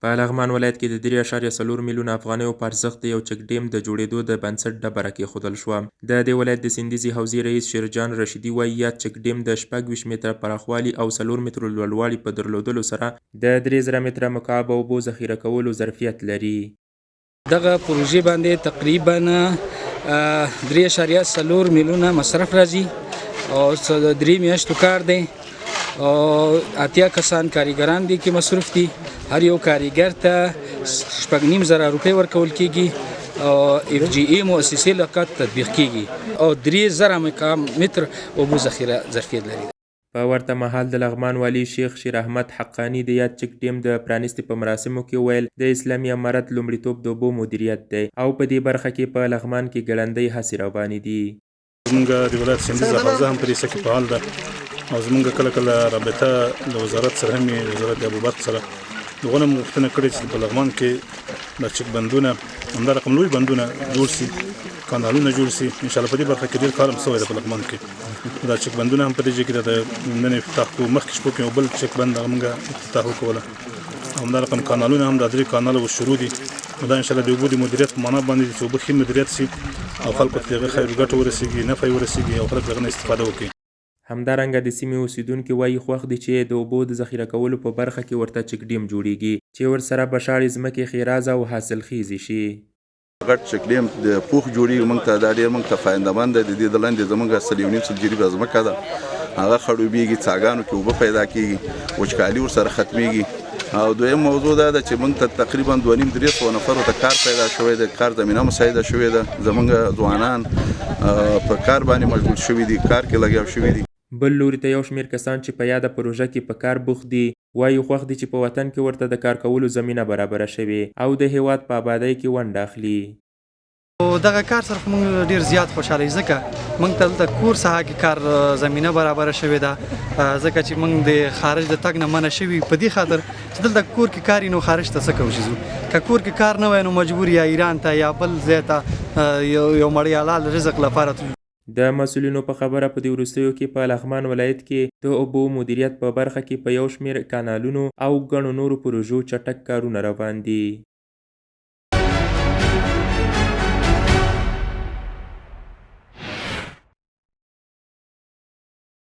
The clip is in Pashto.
په لغمان ولایت کې د 3.4 میلیونه افغانیو په ارزښت یو چک ډیم د جوړېدو د بنسټ ډبره کېښودل شوه. د دې ولایت د سیندیزي حوزې رئیس شیرجان رشیدي وایي یاد چک ډیم د 26 متره پراخوالي او 4 متره لوړوالي په درلودلو سره د 3000 متره مکعب اوبو ذخیره کولو ظرفیت لري. دغه پروژې باندې تقریبا 3.4 میلیونه مصرف راځي او 3 میاشتو کار دی او 80 کسان کارګران دي کې مصروف دي. هر یو کارګر ته 6.5 روپۍ ورکول کیږي او اف جی ای مؤسسې لخوا تطبیق کیږي او 3000 متر اوبو ذخیره ظرفیت لري. په ورته مهال د لغمان والي شیخ شیر احمد حقانی د یاد چک ډیم د پرانیستي په مراسمو کې ویل د اسلامي امارت لومړیتوب د اوبو مدیریت دی او په دې برخه کې په لغمان کې ګړندۍ هڅې روانې دي. زمونږ د ولایت سیندیزه حوزه هم په دې څه کې فعال ده او زمونږ کله کله رابطه له وزارت سره هم وزارت ابوبکر سره دغه هم غوښتنه کړې چې په لغمان کې د چک بندونه همدا رقم لوی بندونه جوړ شي، کانالونه جوړ شي. انشاءالله په دې برخه کې ډېر کار هم شوی دی په لغمان کې. دا چک بندونه هم په دې ځای کې د نن افتتاح کوو. مخکې شپو کې یو بل چک بند هغه موږ افتتاح وکوله. همدا رقم کانالونه هم دا 3 کاناله شروع دي. دا انشاءالله د اوبو د مدیریت په معنا باندې چې اوبه ښه مدیریت شي او خلکو ته هغه خیر ګټه ورسېږي، نفع یې ورسېږي او خلک د هغه نه استفاده وکړي. همدارنګه د سیمې اوسیدونکي وایي خوښ دي چې د اوبو د ذخیره کولو په برخه کې ورته چک ډیم جوړیږي چې ورسره بشاړې ځمکې ښېرازه او حاصلخیزې شي. غټ چک ډیم د پوخ جوړیږي، موږ ته دا ډېر موږ ته فایدهمند دی. د دې د لاندې زموږ 1.5 جریبه ځمکه ده، هغه خړوبېږي، څاګانو کې اوبه پیدا کېږي، وچکالي ورسره ختمېږي. او دویم موضوع دا ده چې موږ ته تقریبا 2.5-300 نفرو ته کار پیدا شوی دی، کار زمینه مساعده شوې ده. زموږ ځوانان په کار باندې مشغول شوي دي، کار کې لګیا شوي دي. بل لوري ته یو شمېر کسان چې په یاده پروژه کې په کار بوخت دي وایي خوښ دي چې په وطن کې ورته د کار کولو زمینه برابره شوې او د هیواد په آبادۍ کې ونډه اخلي. دغه کار سره موږ ډیر زیات خوشاله یو ځکه موږ ته دلته کور ساحه کې کار زمینه برابره شوې ده، ځکه چې موږ د خارج د تګ نه منع شوي په دې خاطر چې دلته کور کې کار نو خارج ته څه کوو چې که کور کې کار نه وای نو مجبور یا ایران ته یا بل ځای ته یو مړی حلال رزق لپاره. د مسؤلینو په خبره په دې وروستیو کې په لغمان ولایت کې د اوبو مدیریت په برخه کې په یو شمېر کانالونو او ګڼو نورو پروژو چټک کارونه روان دي.